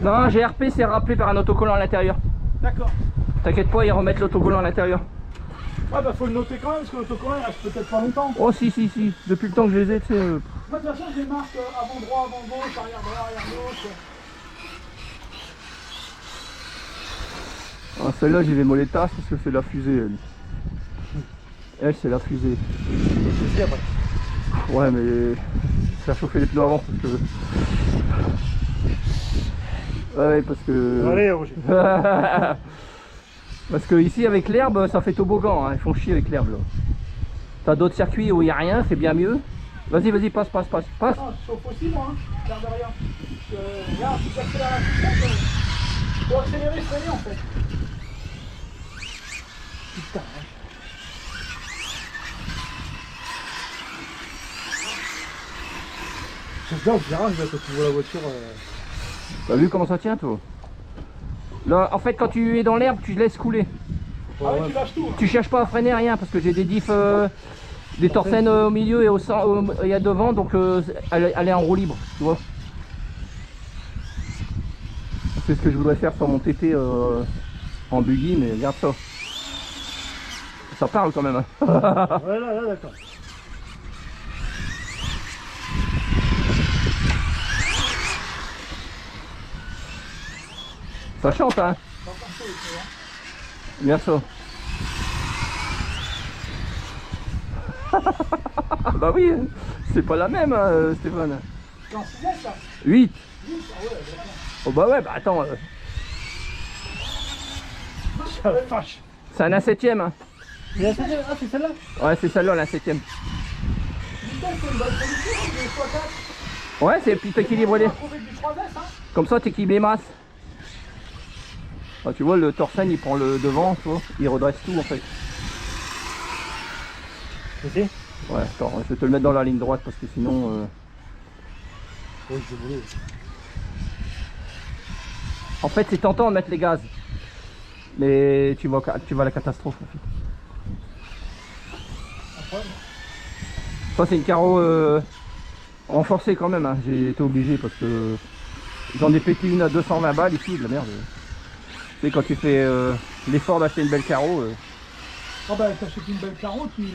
Non, GRP c'est rappelé par un autocollant à l'intérieur. D'accord. T'inquiète pas, ils remettent l'autocollant à l'intérieur. Ouais, bah faut le noter quand même, parce que l'autocollant il reste peut-être pas longtemps. Oh si, depuis le temps que je les ai, tu sais... Moi de toute façon, je les marque avant droit, avant gauche, arrière droit, arrière gauche. Ah, celle-là, j'y vais mollet tasse parce que c'est la fusée, elle. Elle, c'est la fusée. Ouais, mais... ça a chauffé les pneus avant, parce que... Ouais, parce que... Allez, Roger. Parce que ici, avec l'herbe, ça fait toboggan, hein. Ils font chier avec l'herbe, là. T'as d'autres circuits où il n'y a rien, c'est bien mieux. Vas-y, passe. Non, je chauffe aussi, moi, hein. L'air de rien. Regarde, si j'accélère la vitesse, faut accélérer, freiner, en fait. Putain, hein. C'est bien au virage, là, quand tu vois la voiture. T'as vu comment ça tient, toi? Là, en fait, quand tu es dans l'herbe, tu laisses couler. Ah ouais, tu lâches tout. Tu cherches pas à freiner, rien, parce que j'ai des diffs, des torsaines au milieu et et à devant, donc elle est en roue libre, tu vois. C'est ce que je voudrais faire sur mon TT en buggy, mais regarde ça. Ça parle quand même. Hein. Ouais, là, d'accord. Ça chante, hein. Bien ça. Bah oui, c'est pas la même, hein, Stéphane. C'est en 6 ça. 8. 8, ah ouais, d'accord. Oh bah ouais, bah attends. Vache. C'est un 1/7e. Hein. Mais la 7e, ah, c'est celle-là? Ouais, c'est celle-là, la 7e. Putain, c'est une bonne production, j'ai x4. Ouais, c'est puis t'équilibres les. On va trouver du 3S, hein. Comme ça, t'équilibres les masses. Ah, tu vois, le Torsen, il prend le devant, tu vois. Il redresse tout, en fait. Ok. Ouais, attends, je vais te le mettre dans la ligne droite parce que sinon... Oui, je voulais. En fait, c'est tentant de mettre les gaz. Mais tu vas à la catastrophe, en fait. Après, Ça, c'est une carreau renforcée quand même, hein. J'ai été obligé parce que j'en ai pété une à 220 balles ici, de la merde. Tu sais, quand tu fais l'effort d'acheter une belle carreau... ah bah t'achètes une belle carreau, tu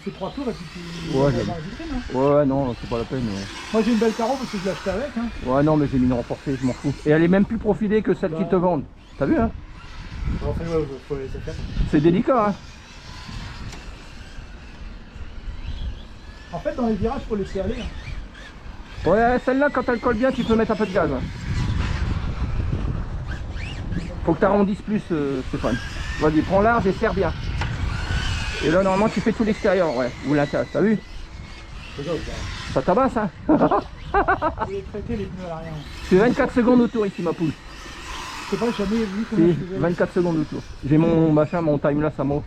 fais 3 tours et puis tu Ouais, la mets dans la vitrine, hein. Ouais, non, c'est pas la peine. Moi j'ai une belle carreau parce que je l'ai acheté avec, hein. Ouais, non, mais j'ai mis une renforcée, je m'en fous. Et elle est même plus profilée que celle qui te vendent. T'as vu, hein? Enfin ouais, faut laisser faire. C'est délicat, hein? En fait dans les virages faut laisser aller, hein. Ouais, celle-là, quand elle colle bien, tu peux mettre un peu de gaz. Hein. Faut que tu arrondisses plus, Stéphane. Vas-y, prends large et serre bien. Et là, normalement, tu fais tout l'extérieur, ouais. Ou l'intérieur, t'as vu? Ça tabasse, hein? Vous les traiter les pneus à l'arrière. C'est 24 secondes autour ici, ma poule. Je sais pas, j'ai jamais vu comment Si, je faisais. 24 secondes autour. J'ai mon machin, mon timelapse à moi.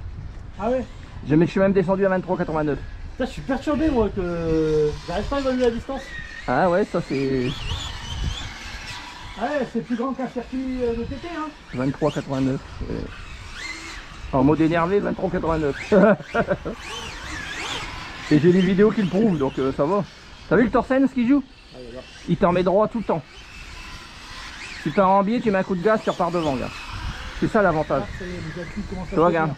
Ah ouais? Je suis même descendu à 23,89. Putain, je suis perturbé moi que j'arrive pas à évaluer la distance. Ah ouais, ça c'est Ah ouais, c'est plus grand qu'un circuit de TT, hein. 23,89. En mode énervé, 23,89. Et j'ai des vidéos qui le prouvent, donc ça va. T'as vu le Torsen, ce qu'il joue? Il t'en met droit tout le temps. Si t'as un rembier, tu mets un coup de gaz, tu repars devant, gars. C'est ça l'avantage. Tu vois, regarde.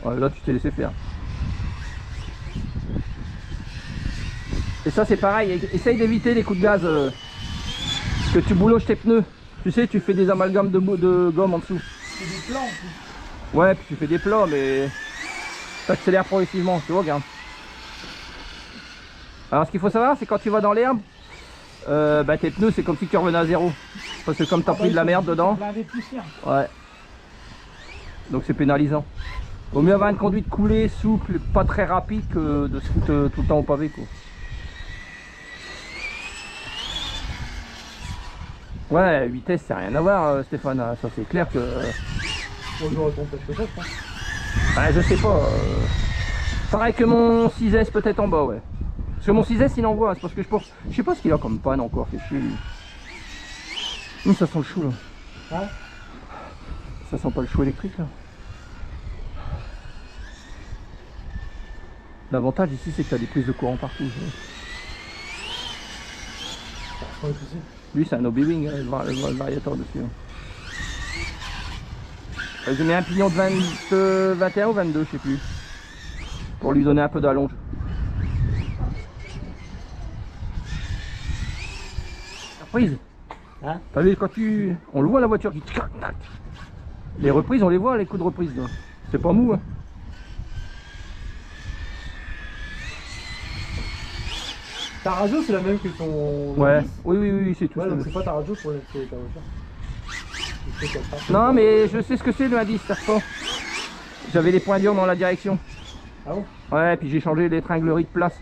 Ouais, là, tu t'es laissé faire. Et ça, c'est pareil. Essaye d'éviter les coups de gaz que tu bouloches tes pneus. Tu sais, tu fais des amalgames de gomme en dessous. C'est des plans en plus. Ouais, puis tu fais des plats, mais t'accélères progressivement, tu vois, regarde. Alors, ce qu'il faut savoir, c'est quand tu vas dans l'herbe, bah, tes pneus, c'est comme si tu revenais à zéro. Parce que comme t'as pris de la merde dedans. Ouais. Donc c'est pénalisant. Vaut mieux avoir une conduite coulée, souple, pas très rapide que de se foutre tout le temps au pavé, quoi. Ouais, vitesse, c'est rien à voir, Stéphane. Ça, c'est clair que. Bonjour, peut-être que ça, je pense. Ouais, je sais pas. Pareil que mon 6S, peut-être en bas, ouais. Parce que mon 6S, il envoie. C'est parce que je sais pas ce qu'il a comme panne encore. Fait chier. Ça sent le chou, là. Ouais. Ça sent pas le chou électrique, là. L'avantage ici, c'est que tu as des prises de courant partout. Lui, c'est un Obi-Wing, le variateur dessus. Je mets un pignon de 21 ou 22, je sais plus. Pour lui donner un peu d'allonge. Reprise. Hein? T'as vu quand tu... On le voit la voiture qui... Les reprises, on les voit, les coups de reprise. C'est pas mou. Hein. Ta radio, c'est la même que ton... Ouais, oui, c'est tout. Ouais, donc c'est pas ta radio pour ta voiture. Non, mais je sais ce que c'est le indice, ça pas. J'avais les points durs dans la direction. Ah bon? Ouais, puis j'ai changé l'étranglerie de place.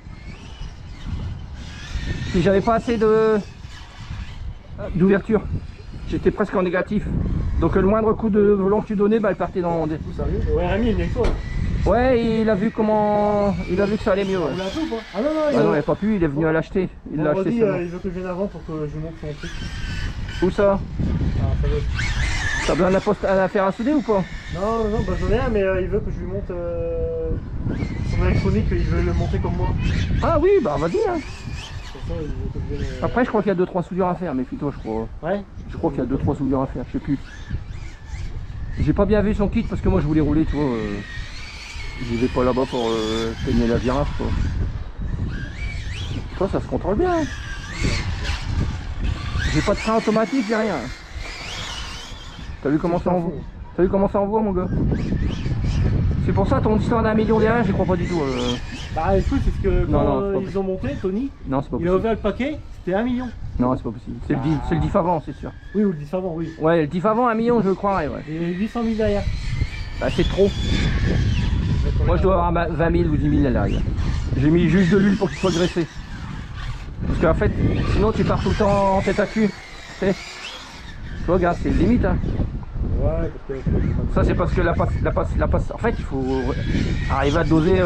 Puis j'avais pas assez d'ouverture. J'étais presque en négatif. Donc le moindre coup de volant que tu donnais, bah, elle partait dans... Sérieux? Ouais, Rémi, il vient avec toi. Ouais, il a vu comment... Il a vu que ça allait mieux. Ouais. On l'a fait ou pas? Ah non, non, Ah non, il n'a pas pu, il est venu à l'acheter. Il l'a acheté. Il veut que je vienne avant pour que je lui montre son truc. Où ça? Ah, ça doit être... T'as besoin d'un fer à souder ou pas? Non, non, bah j'en ai un, mais il veut que je lui monte son électronique, il veut le monter comme moi. Ah oui, bah vas-y. Hein. Pour ça, il veut que je vienne, Après, je crois qu'il y a 2-3 soudures à faire, méfie-toi, je crois. Ouais? Je crois qu'il y a 2-3 soudures à faire, je sais plus. J'ai pas bien vu son kit parce que moi je voulais rouler, tu vois. J'y vais pas là-bas pour peigner la girafe, quoi. Toi, ça se contrôle bien. Hein. J'ai pas de frein automatique, j'ai rien. T'as vu comment ça envoie? T'as vu comment ça envoie, mon gars? C'est pour ça ton histoire d'1 million derrière, j'y crois pas du tout. Bah écoute, c'est ce que quand non, ils ont monté, Tony, non, c'est pas il a possible. ouvert le paquet, c'était 1 million. Non, c'est pas possible. C'est le diff avant, c'est sûr. Oui, ou le 10 avant, oui. Ouais, le diff avant 1 million, je le croirais, ouais. Et 800 000 derrière. Bah, c'est trop. Moi, je dois avoir 20 000 ou 10 000 à l'arrière. J'ai mis juste de l'huile pour qu'il soit graissé. Parce qu'en fait, sinon tu pars tout le temps en tête à cul. Tu sais. Tu vois, regarde, c'est limite, hein. Ouais, parce que... Ça, c'est parce que la passe. En fait, il faut arriver à doser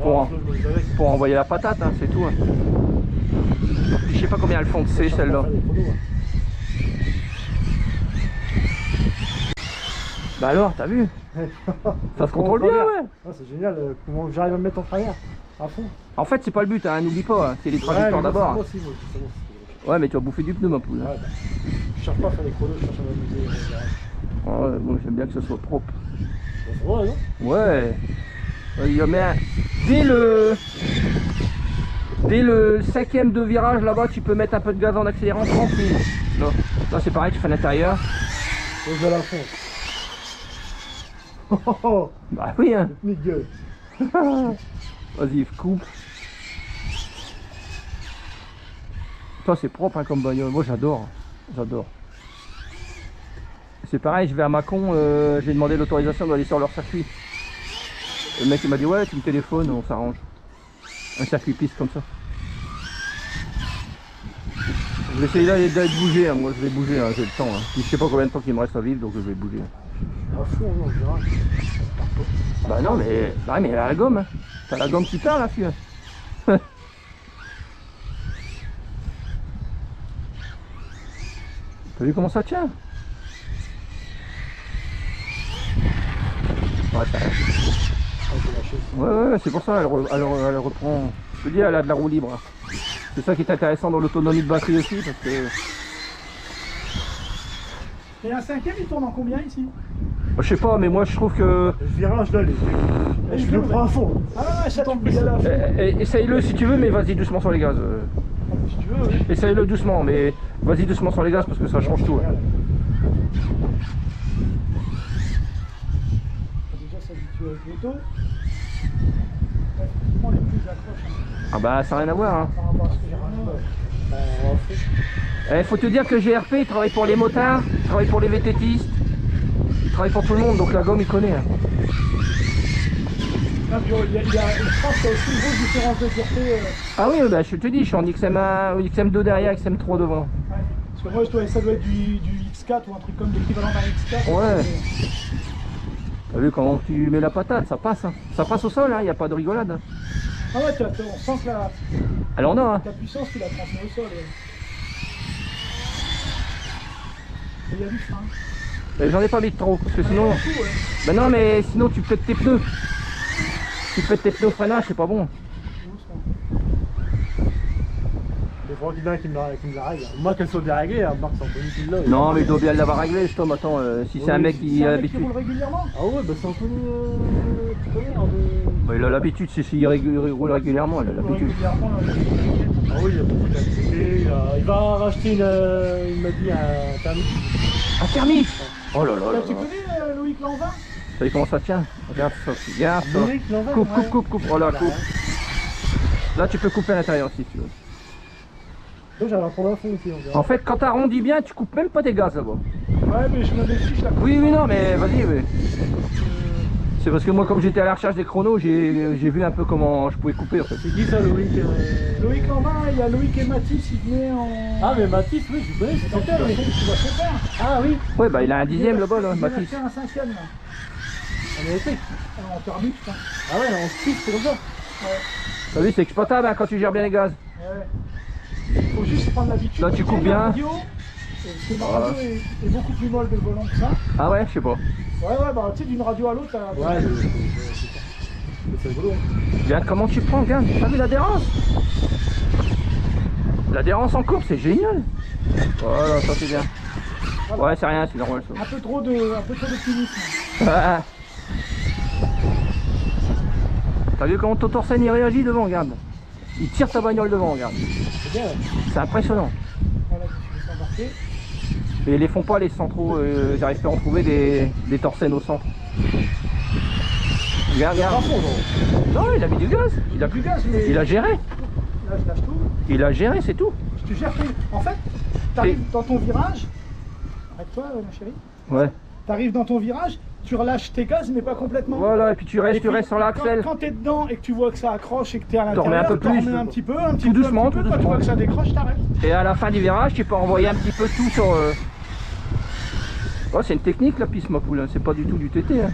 pour envoyer la patate, hein, c'est tout. Hein. Je sais pas combien elles font de C, celle-là. Bah alors, t'as vu? Ça se contrôle bien, ouais. Ah, c'est génial, comment j'arrive à me mettre en travers à fond. En fait, c'est pas le but, hein, n'oublie pas, hein, c'est les trajectoires d'abord. Hein. Ouais, mais tu vas bouffer du pneu, ma poule. Ouais, bah, je cherche pas à faire des chronos, je cherche à m'amuser. Ouais, moi j'aime bien que ce soit propre. C'est vrai, non? Ouais. Il y a bien... Dès le 5e de virage là-bas, tu peux mettre un peu de gaz en accélérant tranquille. Là c'est pareil, tu fais l'intérieur. Pose à la fond. Oh, Bah oui, hein. gueule. Vas-y, coupe. Ça c'est propre hein, comme bagnole. Moi j'adore. J'adore. C'est pareil, je vais à Mâcon, j'ai demandé l'autorisation d'aller sur leur circuit. Le mec il m'a dit ouais, tu me téléphones, on s'arrange. Un circuit piste comme ça. Je vais essayer d'être bougé, hein. Moi je vais bouger, hein. J'ai le temps. Hein. Puis, je sais pas combien de temps il me reste à vivre, donc je vais bouger. À fond, non, je dirais. Bah non, mais elle a la gomme. Hein. T'as la gomme qui part là, fille. T'as vu comment ça tient? Ouais, ouais, c'est pour ça, elle reprend. Je te dis, elle a de la roue libre. C'est ça qui est intéressant dans l'autonomie de batterie aussi, parce que... Et un 5e, il tourne en combien ici? Je sais pas, mais moi je trouve que... Le virage là, je le prends à fond. Ah ouais, ça tombe bien là. Essaye-le si tu veux, mais vas-y doucement sur les gaz. Si tu veux, oui. Essaye-le doucement, mais vas-y doucement sur les gaz parce que ça change tout. Hein. Déjà s'habituer avec l'auto. Effectivement, les plus accroches. Ah bah ça n'a rien à voir. Hein. Par rapport à ce que j'ai ramené. Faut te dire que GRP il travaille pour les motards, il travaille pour les VTTistes, il travaille pour tout le monde, donc la gomme il connaît. Hein. Non, je pense qu'il y a aussi une grosse différence de dureté. Ah oui, bah, je te dis, je suis en XM1, XM2 derrière, XM3 devant. Ouais. Parce que moi, ça doit être du X4 ou un truc comme l'équivalent d'un X4. Ouais. T'as vu comment tu mets la patate, ça passe. Hein. Ça passe au sol, il n'y a pas de rigolade. Hein. Ah ouais, on sent que Alors non, hein. ta puissance, tu la transmets au sol. Ouais. Et il y a du frein. J'en ai pas mis de trop, parce que sinon... Bah non, mais sinon tu pètes tes pneus. Tu pètes tes pneus au freinage, c'est pas bon. Des faudra qu'il y en ait un qui me la règle. Moi, qu'elle soit bien réglée, Marc, c'est Anthony qui l'a. Non, mais il doit bien l'avoir réglé, ce Tom. Attends, si c'est un mec qui a l'habitude. roule régulièrement. Ah ouais, bah c'est Anthony, tu connais, Bah, il a l'habitude, c'est s'il roule régulièrement, il a l'habitude. Ah oui, il a beaucoup d'activités. Il va racheter il m'a dit un thermique. Un thermique. Oh là là là Tu là. connais Loïc Lanvin? Vous savez comment ça tient? Regarde ça, regarde ça. Loïc Lanvin, Coupe, ouais. coupe. Oh là, coupe. Là, tu peux couper à l'intérieur si tu veux. Donc j'allais prendre un fond aussi, on dirait. En fait, quand t'arrondis bien, tu coupes même pas tes gaz là-bas. Ouais, mais je me méfie, je la coupe. Oui, non, mais vas-y, oui. C'est parce que moi, comme j'étais à la recherche des chronos, j'ai vu un peu comment je pouvais couper en fait. C'est qui ça, Loïc Loïc Lanvin, il y a Loïc et Mathis, ils venaient en... Ah, mais Mathis, oui, je connais, c'est ton père, mais... Tu vois son père. Ah oui. Ouais, bah il a un 10e là-bas, là, Mathis. Il a un 5e, là. En électrique. En thermique, je pense. Ah ouais, en stick, c'est comme ça. Ouais. T'as vu, c'est exploitable hein, quand tu gères bien les gaz. Ouais. Faut juste prendre l'habitude. Là, tu coupes bien. Parce que ma radio est beaucoup plus molle de volant que ça. Ah ouais, je sais pas. Ouais, bah tu sais, d'une radio à l'autre, t'as... Ouais, c'est rigolo. Regarde comment tu prends, regarde. T'as vu l'adhérence? L'adhérence en courbe, c'est génial. Voilà, ça c'est bien. Voilà. Ouais, c'est rien, c'est normal ça. Un peu trop d'optimisme. Ah. T'as vu comment ton Torsen il réagit devant, regarde. Il tire ta bagnole devant, regarde. C'est bien, ouais. C'est impressionnant. Voilà, je vais s'embarquer. Mais ils les font pas les centraux, j'arrive pas à en trouver des Torsen au centre. Regarde. Non, il a mis du gaz. Il a Du gaz, mais... Il a géré. Là, je lâche tout. Il a géré, c'est tout. Tu gères tout. En fait, t'arrives dans ton virage. Arrête-toi, ma chérie. Ouais. T'arrives dans ton virage, tu relâches tes gaz, mais pas complètement. Voilà, et puis tu restes sur l'axel. Quand t'es dedans et que tu vois que ça accroche et que t'es à T'en remets l'intérieur, un peu plus. un petit peu, Tout doucement, Quand tu vois que ça décroche, t'arrêtes. Et à la fin du virage, tu peux envoyer un petit peu tout sur... Oh, c'est une technique la piste, ma poule, hein. C'est pas du tout du TT. Hein.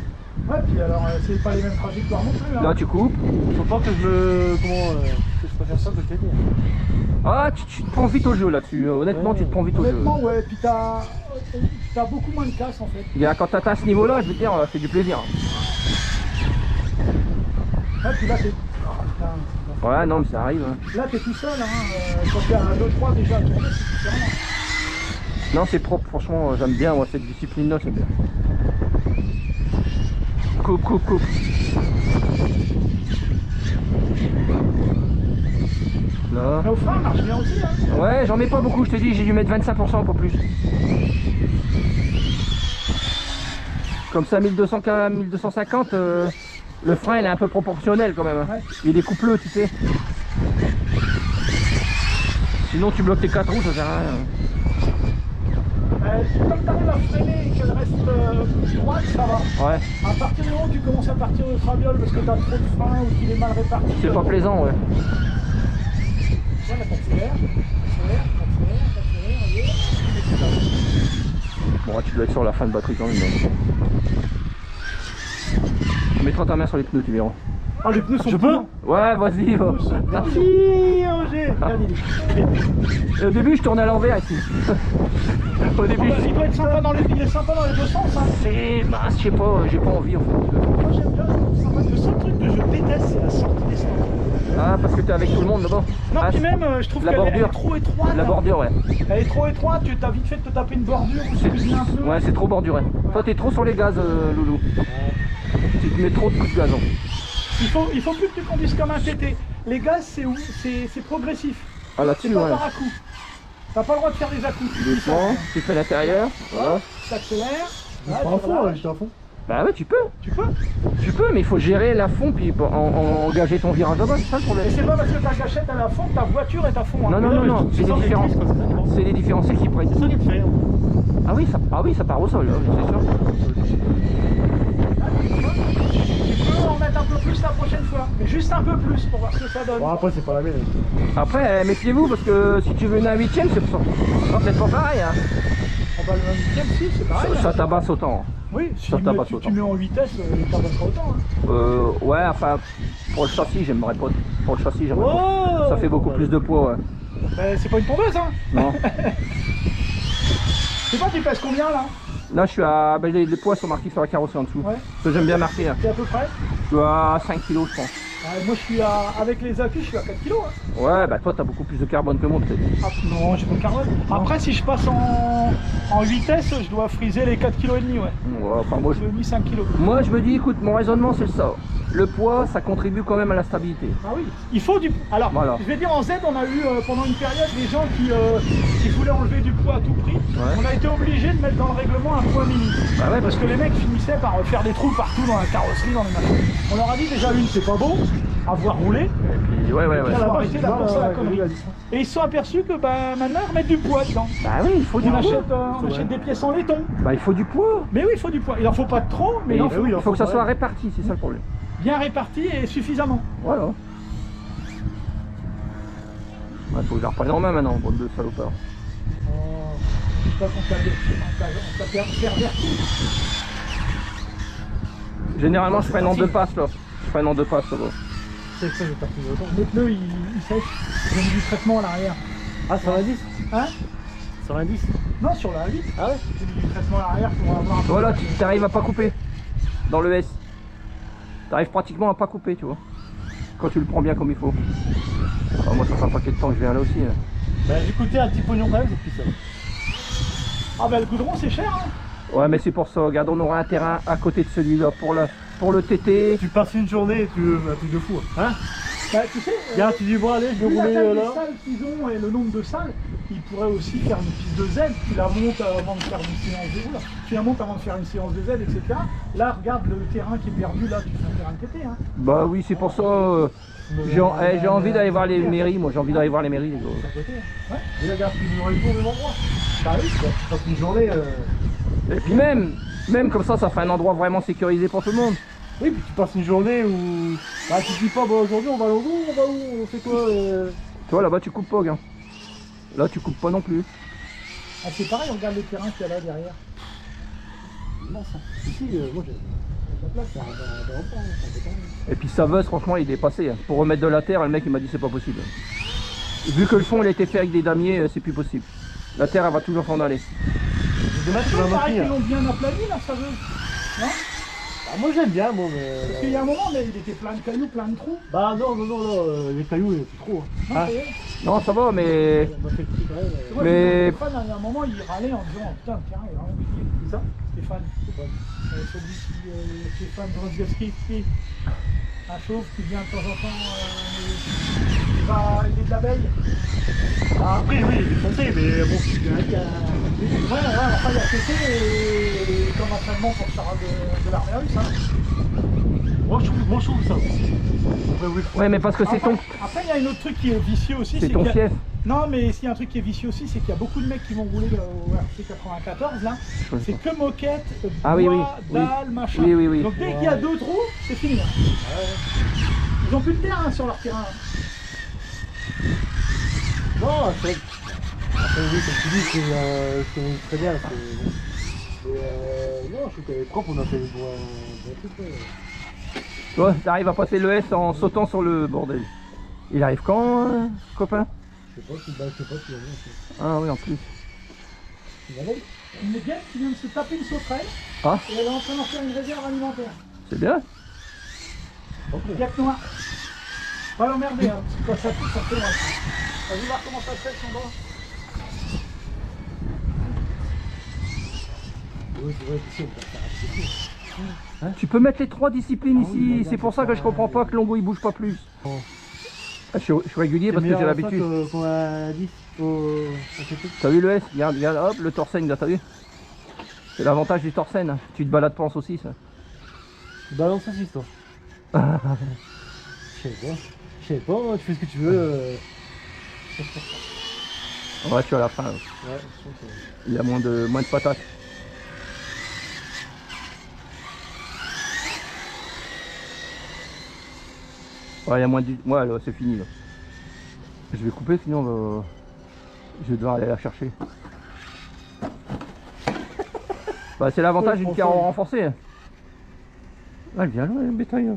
Ouais, puis alors, c'est pas les mêmes trajectoires non plus. Hein. Là, tu coupes. Faut pas que que je préfère ça que t'aider. Ah, tu te prends vite au jeu là-dessus. Honnêtement, Ouais. tu te prends vite au jeu. Honnêtement, ouais, puis t'as beaucoup moins de casse en fait. Regarde, quand t'atteins ce niveau-là, je veux te dire, c'est du plaisir. Ouais, puis là, t'es... Oh, putain. Ouais, non, mais ça arrive. Hein. Là, t'es tout seul, hein. Quand t'es à 2-3 déjà à tourner, c'est différent. Non, c'est propre, franchement, j'aime bien moi, cette discipline-là, c'est bien. Coupe. Là. Mais au frein, marche bien aussi, hein. Ouais, j'en mets pas beaucoup, je te dis, j'ai dû mettre 25%, pas plus. Comme ça, 1250, le frein il est un peu proportionnel quand même. Hein. Ouais. Il est coupleux, tu sais. Sinon, tu bloques tes 4 roues, ça sert à rien. Comme t'arrives à freiner et qu'elle reste droite, ça va. Ouais, À partir du moment où tu commences à partir de traviole parce que t'as trop de frein ou qu'il est mal réparti. c'est pas plaisant, ouais. Voilà, t'accélères, Bon, tu dois être sur la fin de batterie quand même. Mets-toi ta main sur les pneus, tu verras. Ah, les pneus sont Je peux? Ouais, vas-y, va. Merci, Roger. Au début, je tourne à l'envers ici. Au début, Il doit être sympa dans les deux sens. Hein. c'est mince, je sais pas, j'ai pas envie en fait. Moi, j'aime bien, c'est sympa. Le seul truc que je déteste, c'est la sortie des stands. Ah, parce que t'es avec tout le monde là-bas. Non, Ah, puis même, je trouve la qu'elle bordure. est trop étroite. La hein. bordure, ouais. Elle est trop étroite, tu t'as vite fait de te taper une bordure ou de cuisiner un peu. Ouais, c'est trop borduré. Toi, t'es trop sur les gaz, Loulou. Tu te mets trop de coups de gazon. Il faut plus que tu conduises comme un TT. Les gaz, c'est progressif. Ah, C'est là-dessus, pas ouais. par à-coup. T'as pas le droit de faire des à-coups. Doucement, tu fais l'intérieur. Voilà. T'accélères. J'étais à fond. Bah ouais, tu peux. Tu peux. Tu peux, mais il faut gérer la fond puis engager ton virage là-bas, c'est ça le problème. Et c'est pas parce que ta gâchette elle est à fond que ta voiture est à fond. Hein. Non, c'est des différences. C'est des différentiels qui prennent. C'est ça qui te fait. Ah oui, ça part au sol, là, c'est sûr. Tu peux en mettre un peu plus la prochaine fois. Mais juste un peu plus pour voir ce que ça donne. Bon, après, c'est pas la mienne. Après, méfiez-vous parce que si tu veux une 1/8ème, c'est peut-être pas pareil. Hein. On va le 8ème, si, c'est pareil. Ça hein. tabasse autant. Oui, si ça tu tabasse mets, autant. tu mets en vitesse, ça va pas autant. Hein. Ouais, enfin, pour le châssis, j'aimerais pas. Pour le châssis, j'aimerais pas. Oh, Ça fait beaucoup plus de poids, ouais. Ben, c'est pas une tondeuse, hein. Non. C'est pas, tu pèses combien là? Là, je suis à. Ben, les poids sont marqués sur la carrosserie en dessous. Ouais. Parce que j'aime bien marquer. Hein. C'est à peu près. Je suis à 5 kg, je pense. Ouais, moi je suis avec les accus, je suis à 4 kg. Hein. Ouais, bah toi t'as beaucoup plus de carbone que moi peut-être. Ah, non, j'ai pas de carbone. Après, si je passe en vitesse, je dois friser les 4 kg et demi, ouais. Ouais, enfin, moi, Je l'ai mis 5 kg. moi je me dis, écoute, mon raisonnement c'est ça. Le poids, ça contribue quand même à la stabilité. Ah oui, il faut du... Alors, Voilà. je vais dire en Z, on a eu pendant une période des gens qui voulaient enlever du poids à tout prix. Ouais. On a été obligé de mettre dans le règlement un poids minimum. Bah ouais, Parce que les mecs finissaient par faire des trous partout dans la carrosserie, dans les machins. On leur a dit déjà une, c'est pas beau, à voir rouler. Et puis, ouais. Il faut arrêter la course à la connerie. Et ils se sont aperçus que bah, maintenant ils remettent du poids dedans. Bah oui, il faut du On poids. achète des pièces en laiton. Bah il faut du poids. Mais oui, il faut du poids. Il en faut pas trop, mais Et il en il faut faut que ça soit réparti, c'est ça le problème. bien réparti et suffisamment. Voilà. Il faut que je la reprenne en main maintenant, bande de salopards. Je sais pas qu'on t'a perverti. Généralement je freine en 2 passes là. Je freine en 2 passes là. C'est ça, j'ai parti autant. Les pneus, ils sèchent. J'ai mis du traitement à l'arrière. Ah, sur l'indice Hein? Sur l'indice Non, sur la 8. Ah ouais? J'ai mis du traitement à l'arrière pour avoir un peu... Voilà, tu arrives à pas couper. Dans le S. Tu arrives pratiquement à pas couper, tu vois. Quand tu le prends bien comme il faut. Ah, moi ça fait un paquet de temps que je viens là aussi. Là. Bah, j'ai coûté un petit pognon quand même, c'est plus ça. Ah bah le goudron, c'est cher, hein. Ouais, mais c'est pour ça. Regarde, on aura un terrain à côté de celui-là pour le TT. Tu passes une journée et tu veux un truc de fou. Hein? Bah tu sais... Regarde, tu dis bon, allez, je vais Vu la rouler taille des là. salles qu'ils ont et le nombre de salles, ils pourraient aussi faire une piste de Z, tu la montes avant de faire une séance de Z, tu la montes avant de faire une séance de Z, etc. Là, regarde le terrain qui est perdu, là, tu fais un terrain de TT, hein. Bah oui, c'est pour ça. J'ai envie d'aller voir les mairies. Moi, j'ai envie d'aller voir les mairies, les gars. C'est à côté, hein. Ouais. Et là, regarde, tu nous réponds au même endroit. Bah oui, Tu passes une journée. Et puis même comme ça fait un endroit vraiment sécurisé pour tout le monde. Oui, puis tu passes une journée où. Bah, tu te dis pas, bah, aujourd'hui on va à l'endroit, on va où, on fait quoi Tu vois, là-bas, tu coupes pas, gars. Là, tu coupes pas non plus. Ah, c'est pareil, on regarde le terrain qu'il y a là derrière. Non, ça. Ici, moi j'ai. La place, ça va pas. Et puis Saveuse, franchement, il est passé. Hein. Pour remettre de la terre, le mec, il m'a dit c'est pas possible. Vu que le fond, il a été fait avec des damiers, c'est plus possible. La terre, elle va toujours s'en aller. Demain, tu vas Il paraît qu'ils maintenir. l'ont bien aplani, là, ça veut. Non? Bah, moi j'aime bien, moi, mais. Parce qu'il y a un moment, mais il était plein de cailloux, plein de trous. Bah, non, les cailloux, c'est trop. Hein. Non, Ah. ça y est. Non, ça va, mais... On m'a fait le petit quand même. Tu vois, Mais- Stéphane, il y a un moment, il râlait en disant oh, putain, le terrain est vraiment plié. C'est ça? Stéphane, celui qui. Stéphane Drozgowski, un chauve qui vient de temps en temps. Il est de l'abeille. Ah, après, oui, il est foncé, mais bon, il y a un qui a. Ouais, enfin, il a pété comme entraînement pour Sarah de l'armée russe. Hein. Moi je trouve ça. Après, oui. Ouais, mais parce que c'est ton... Après, il y a un autre truc qui est vicieux aussi. C'est ton qu'il y a- fief. Non, mais s'il y a un truc qui est vicieux aussi, c'est qu'il y a beaucoup de mecs qui vont rouler au RC 94 là. C'est que moquette, Ah oui, bois, oui. dalle, machin. Oui, oui, oui. Donc dès qu'il y a 2 trous, c'est fini. Hein. Ils ont plus de terrain sur leur terrain. Non, c'est. Après, oui, comme tu dis, c'est très bien. Mais non, je trouve qu'elle est propre, on a fait le bon truc. Ouais. Toi, t'arrives à passer le S en sautant sur le bordel. Il arrive quand, copain? Je sais pas, tu vas bien. Ah oui, en plus. Tu vas bien. Une guêpe qui vient de se taper une sauterelle Ah, et elle est en train d'en faire une réserve alimentaire. c'est bien. Guêpe noire. Pas l'emmerder, hein, parce que quand ça pousse, ça fait mal. Vas-y voir comment ça se fait son bras. Oui, c'est vrai, ici, on peut faire un petit peu. Tu peux mettre les 3 disciplines Ah oui, ici. regarde, C'est pour ça que je comprends pas que Longo il bouge pas plus. Oh. Ah, je suis régulier parce que j'ai l'habitude. Qu'on a dit au CP. T'as vu le S? Regarde, regarde, hop, le Torsen, là, t'as vu? C'est l'avantage du Torsen. Hein. Tu te balades pas en saucisse. Hein. Tu balances ça, toi. Je sais pas, tu fais ce que tu veux. Ouais, tu as la fin. Ouais, je trouve que. Il y a moins de patates. Ouais, il y a moins de... Ouais, là, c'est fini, là. Je vais couper, sinon, je vais devoir aller la chercher. Bah, c'est l'avantage d'une carreau renforcée. Ah, elle vient là, le bétail. Là.